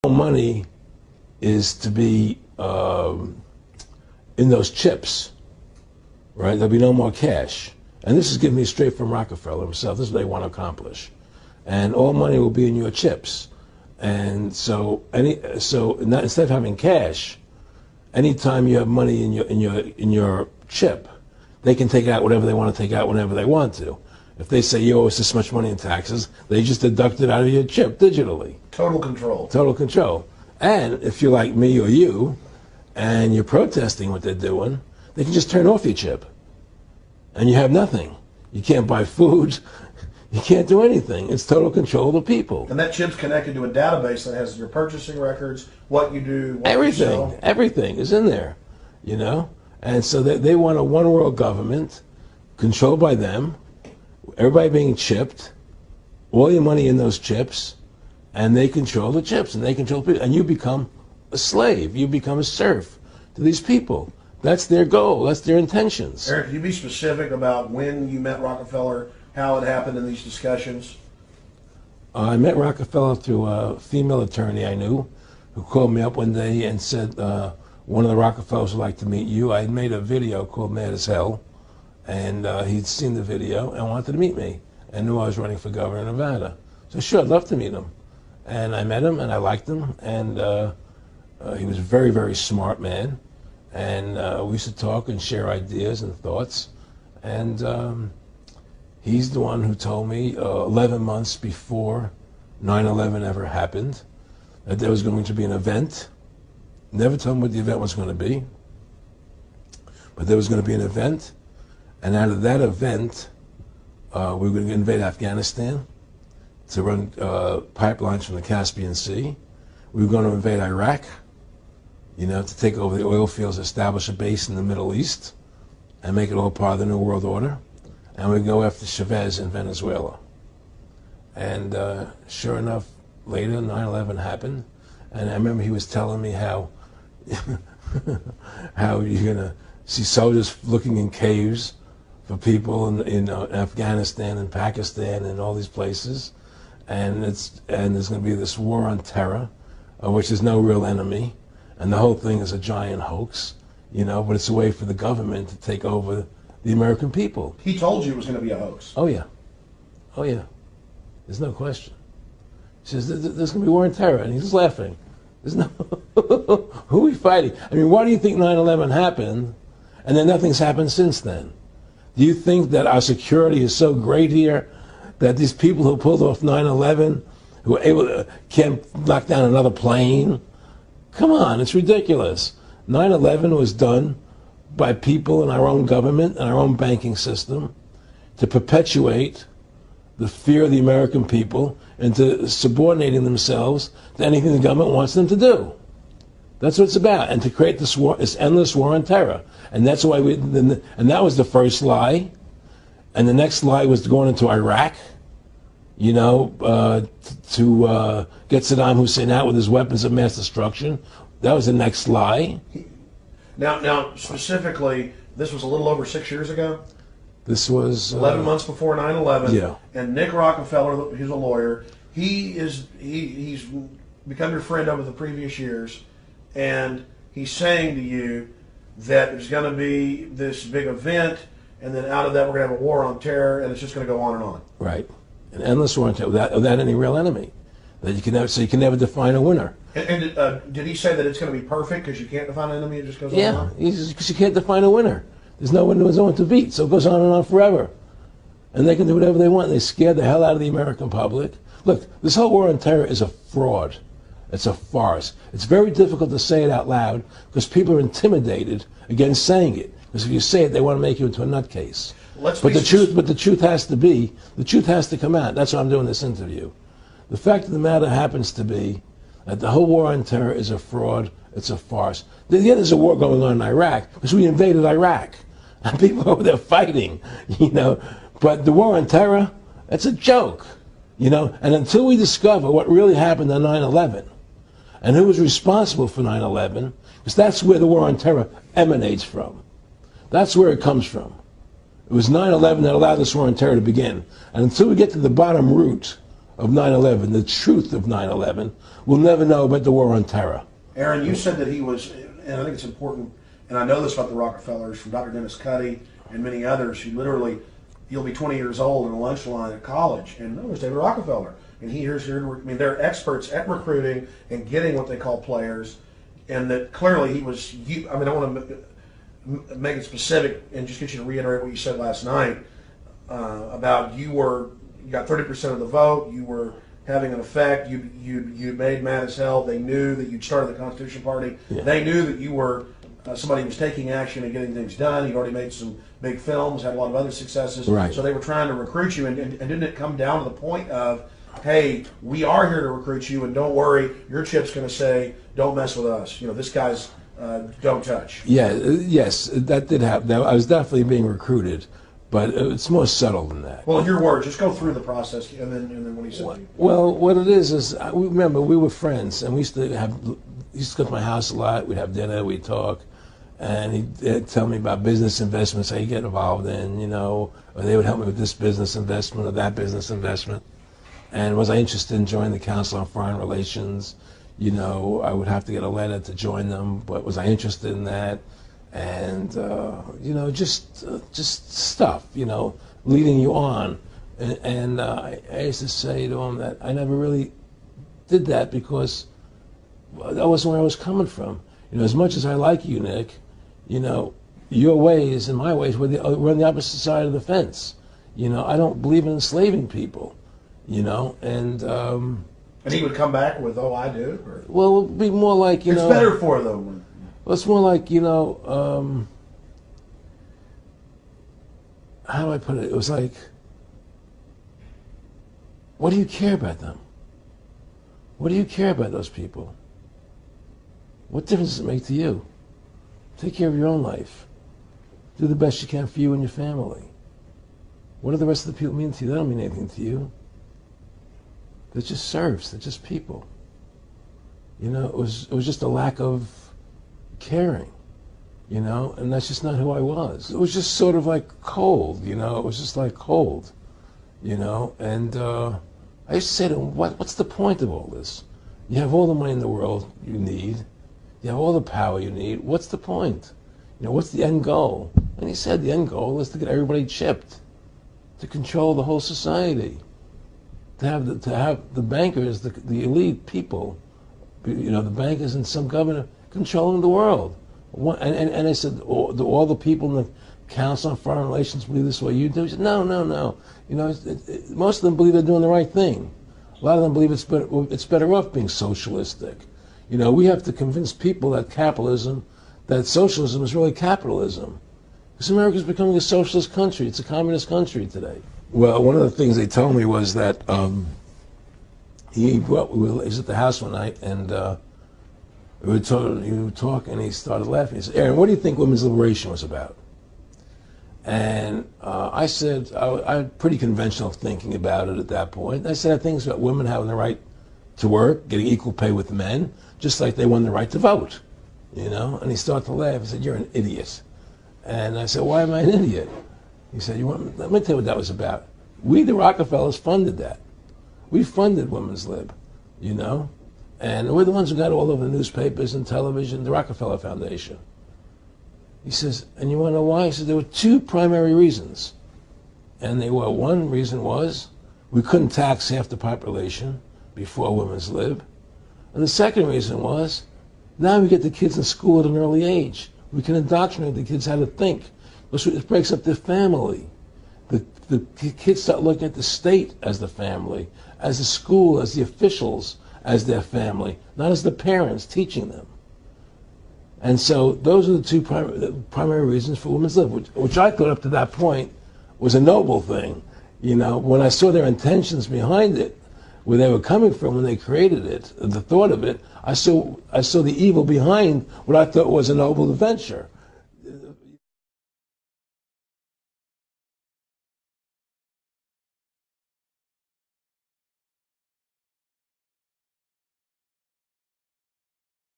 money is to be in those chips, right? There'll be no more cash. And this is giving me straight from Rockefeller himself. This is what they want to accomplish. And all money will be in your chips. And so instead of having cash, anytime you have money in your chip, they can take out whatever they want to take out whenever they want to. If they say you owe us this much money in taxes, they just deduct it out of your chip digitally. Total control. Total control. And if you're like me or you, and you're protesting what they're doing, they can just turn off your chip. And you have nothing. You can't buy food. You can't do anything. It's total control of the people. And that chip's connected to a database that has your purchasing records, what you do, what everything, you sell. Everything is in there, you know? And so they want a one world government controlled by them, everybody being chipped, all your money in those chips, and they control the chips, and they control people. And you become a slave. You become a serf to these people. That's their goal. That's their intentions. Eric, can you be specific about when you met Rockefeller, how it happened in these discussions? I met Rockefeller through a female attorney I knew who called me up one day and said, one of the Rockefellers would like to meet you. I had made a video called Mad as Hell, and he'd seen the video and wanted to meet me and knew I was running for governor of Nevada. So sure, I'd love to meet him. And I met him, and I liked him, and he was a very, very smart man. And we used to talk and share ideas and thoughts. And he's the one who told me 11 months before 9/11 ever happened that there was going to be an event. Never told him what the event was going to be, but there was going to be an event. And out of that event, we were going to invade Afghanistan to run pipelines from the Caspian Sea. We were going to invade Iraq, you know, to take over the oil fields, establish a base in the Middle East, and make it all part of the New World Order. And we'd go after Chavez in Venezuela. And sure enough, later 9/11 happened. And I remember he was telling me how how you're going to see soldiers looking in caves for people in Afghanistan and Pakistan and all these places. And there's going to be this war on terror, which is no real enemy. And the whole thing is a giant hoax, you know, but it's a way for the government to take over the American people. He told you it was going to be a hoax. Oh, yeah. Oh, yeah. There's no question. He says, there's going to be war on terror. And he's laughing. There's no... Who are we fighting? I mean, why do you think 9/11 happened and then nothing's happened since then? Do you think that our security is so great here that these people who pulled off 9/11, who were able to, can't knock down another plane? Come on, it's ridiculous. 9/11 was done by people in our own government and our own banking system to perpetuate the fear of the American people into subordinating themselves to anything the government wants them to do. That's what it's about, and to create this war, this endless war on terror. And that's why and that was the first lie. And the next lie was going into Iraq, you know, to get Saddam Hussein out with his weapons of mass destruction. That was the next lie. Now, specifically, this was a little over 6 years ago. This was 11 months before 9/11. Yeah. And Nick Rockefeller, he's a lawyer. He's become your friend over the previous years, and he's saying to you that there's going to be this big event, and then out of that we're going to have a war on terror, and it's just going to go on and on. Right, an endless war on terror without any real enemy. That you can never, so you can never define a winner. And did he say that it's going to be perfect because you can't define an enemy? It just goes on and on? Yeah, because you can't define a winner. There's no one to beat, so it goes on and on forever. And they can do whatever they want. They scare the hell out of the American public. Look, this whole war on terror is a fraud. It's a farce. It's very difficult to say it out loud because people are intimidated against saying it. Because if you say it, they want to make you into a nutcase. But the truth has to come out. That's why I'm doing this interview. The fact of the matter happens to be that the whole war on terror is a fraud. It's a farce. Yeah, there's a war going on in Iraq because we invaded Iraq. And people over there fighting, you know. But the war on terror, that's a joke, you know. And until we discover what really happened on 9/11 and who was responsible for 9/11, because that's where the war on terror emanates from. That's where it comes from. It was 9/11 that allowed this war on terror to begin. And until we get to the bottom root of 9/11, the truth of 9/11, will never know about the war on terror. Aaron, you said that he was, and I think it's important, and I know this about the Rockefellers from Dr. Dennis Cuddy and many others who literally, you'll be 20 years old in a lunch line at college, and there's David Rockefeller. And they're experts at recruiting and getting what they call players, and that clearly he was, I want to make it specific and just get you to reiterate what you said last night about you got 30% of the vote, you were having an effect, you made mad as hell, they knew that you'd started the Constitution Party, they knew that you were somebody who was taking action and getting things done, you'd already made some big films, had a lot of other successes, so they were trying to recruit you, and didn't it come down to the point of, hey, we are here to recruit you, and don't worry, your chip's going to say, don't mess with us, this guy's don't touch. Yes, that did happen. I was definitely being recruited, but it's more subtle than that. Well, in your words, just go through the process, and then what he said to you. Well, what it is remember, we were friends, and he used to come to my house a lot. We'd have dinner, we'd talk, and he'd tell me about business investments I get involved in, or they would help me with this business investment or that business investment. And was I interested in joining the Council on Foreign Relations? I would have to get a letter to join them, but was I interested in that? And, just stuff, leading you on. And I used to say to him that I never really did that because that wasn't where I was coming from. As much as I like you, Nick, your ways and my ways, we're on the opposite side of the fence. I don't believe in enslaving people, and he would come back with, oh, I do? Or? Well, it would be more like, It's better for them. Well, it's more like, how do I put it? It was like, what do you care about them? What do you care about those people? What difference does it make to you? Take care of your own life. Do the best you can for you and your family. What do the rest of the people mean to you? They don't mean anything to you. They're just serfs. They're just people. It was just a lack of caring, and that's just not who I was. It was just sort of like cold, it was just like cold, and I used to say to him, what's the point of all this? You have all the money in the world you need. You have all the power you need. What's the point? What's the end goal? And he said the end goal is to get everybody chipped, to control the whole society, to have the bankers, the elite people, the bankers and some governor controlling the world. And I said, do all the people in the Council on Foreign Relations believe this way you do? He said, no. Most of them believe they're doing the right thing. A lot of them believe it's better off being socialistic. We have to convince people that socialism is really capitalism. Because America's becoming a socialist country. It's a communist country today. Well, one of the things they told me was that he was at the house one night, and he would talk, and he started laughing. He said, Aaron, what do you think women's liberation was about? And I said, I had pretty conventional thinking about it at that point. I said, I think it's about women having the right to work, getting equal pay with men, just like they won the right to vote, And he started to laugh. He said, you're an idiot. And I said, why am I an idiot? He said, let me tell you what that was about. We, the Rockefellers, funded that. We funded Women's Lib, And we're the ones who got all over the newspapers and television, the Rockefeller Foundation. He says, and you want to know why? He said, there were two primary reasons. And one reason was we couldn't tax half the population before Women's Lib. And the second reason was, now we get the kids in school at an early age. We can indoctrinate the kids how to think. It breaks up their family. The kids start looking at the state as the family, as the school, as the officials, as their family, not as the parents teaching them. And so those are the two primary reasons for Women's Lib, which I thought up to that point was a noble thing. When I saw their intentions behind it, where they were coming from when they created it, the thought of it, I saw the evil behind what I thought was a noble adventure.